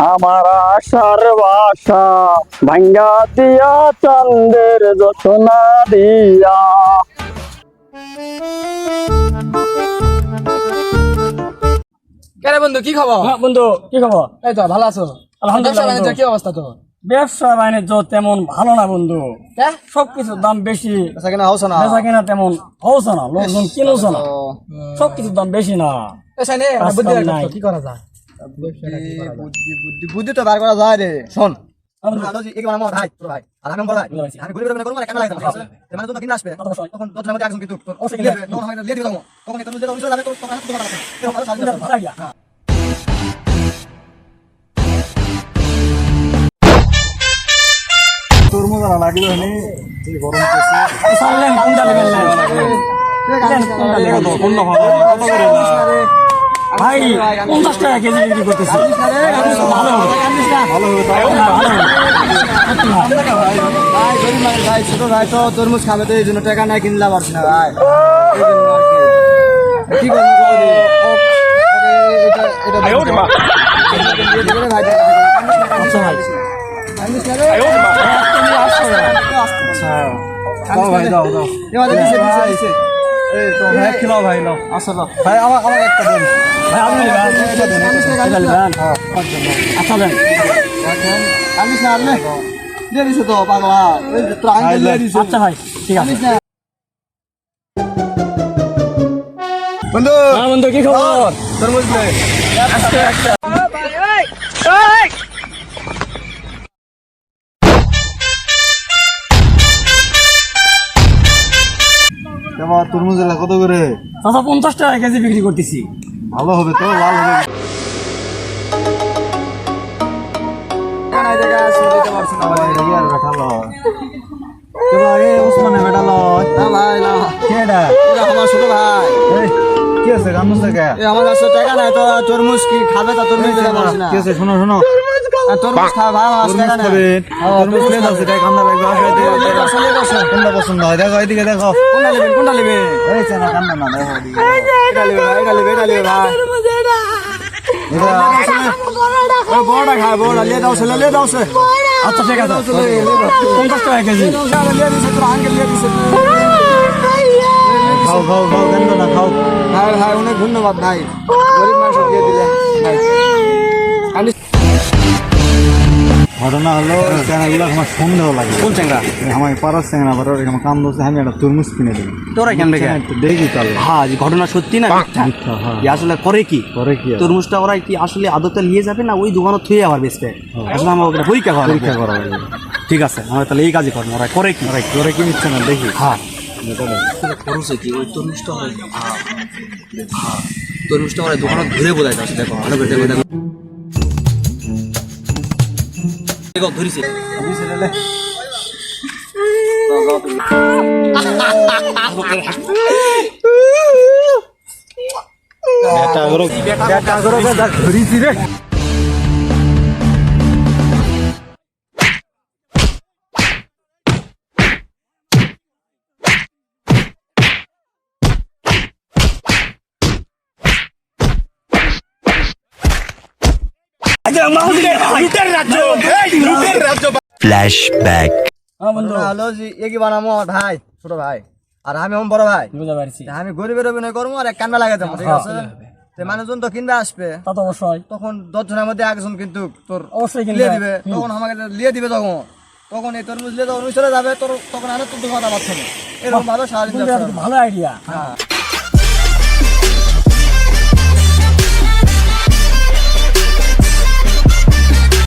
আমার আশার বাসা ভাঙ্গা দিয়া চাঁদের যতনা দিয়া। কেরে বন্ধু কি খবর? বন্ধু কি খবর? এই তো ভালো আছো? আলহামদুলিল্লাহ। ব্যবসা বাণিজ্য কি অবস্থা তো? ব্যবসা বাণিজ্য তেমন ভালো না বন্ধু, সবকিছুর দাম বেশি, বেচা কেনা হচ্ছে না? বেচা কেনা তেমন হচ্ছে না, লোকজন কিনছে না, সবকিছুর দাম বেশি না। পেশা নেই, বুদ্ধি বের করতে, কি করা যায়? বুদ্ধি তো বার করা যায় রে। শোন, ভাই 50 টাকা কেজি বিক্রি করতেছি। ভাই ছোট ভাই তো তরমুজ খাবে, তো এই জন্য টাকা নাই কিনলে পারছি না ভাই। কি করবো আচ্ছা ভাই ঠিক আছে। বন্ধু বন্ধু কি খবর? তরমুজ নে। তরমুজ কত করে? 50 টাকা কেজি বিক্রি করতেছি। ভালো হবে তো, লাল হবে। তরমুজ কি খাবে? তরমুজ শোনো শোনো, তরমুজ খাবে ভাই, তরমুজ কোনটা পছন্দ হয় দেখো, এদিকে দেখো, কোনটা নেবেন? কোনটা নেবেন? এই চেনা কান্না না, দেখো এটা নেবে ভাই, এটা নেবে, এটা নেবে ভাই। বড়টা খায়, বড়টা লিয়ে দাও, ছেলে লিয়ে দাও। আচ্ছা ঠিক আছে, 50 টাকা কেজি। খাও খাও খাও, কেন না খাও ভাই। ভাই অনেক ধন্যবাদ ভাই, গরিব মানুষ দিয়ে দিলেন ভাই। ঘটনা হলো চ্যাংড়াগুলো আমার সন্দেহ লাগে। কোন চ্যাংড়া? আমার পাড়ার চ্যাংড়া, আমার কাম ধরছে, আমি একটা তরমুজ কিনে দিই। তোরা কেন দেখে দেখি তাহলে হ্যাঁ ঘটনা সত্যি না মিথ্যা, হ্যাঁ। আসলে করে কি কি তরমুজটা ওরা কি আসলে আদতে নিয়ে যাবে না ওই দোকানে থুয়ে আবার বেচবে? আসলে আমার ওটা পরীক্ষা করা হবে। ঠিক আছে, আমরা তাহলে এই কাজই করবো। ওরা করে কি নিচ্ছে না দেখি। হ্যাঁ খরচে কি ওই তরমুজটা হয়, তরমুজটা ওরা দোকানে ধরে বোঝাই যাচ্ছে। দেখো ভালো করে দেখো, দেখো দেখো ধরিছে। ধরিছি রে। ফ্ল্যাশব্যাক। হলো জি, এ কি বানামো ভাই, ছোট ভাই, আর আমি আমার বড় ভাই। বুঝতে পারছি। আমি গরিবের অভিনয় করবো আর এক কান্না লাগাই দেবো, ঠিক আছে? মানুষজন তো কিনবে আসবে, তা তো অবশ্যই, তখন 10 জনের মধ্যে একজন কিন্তু তোর অবশ্যই কিনবে। লিয়ে দিবে, তখন আমাকে লিয়ে দিবে, তখন এই তরমুজ লিয়ে তখন চলে যাবে, তখন আমি তোর কথা পাচ্ছি না। এরকম ভাবে সারাদিন ভালো আইডিয়া।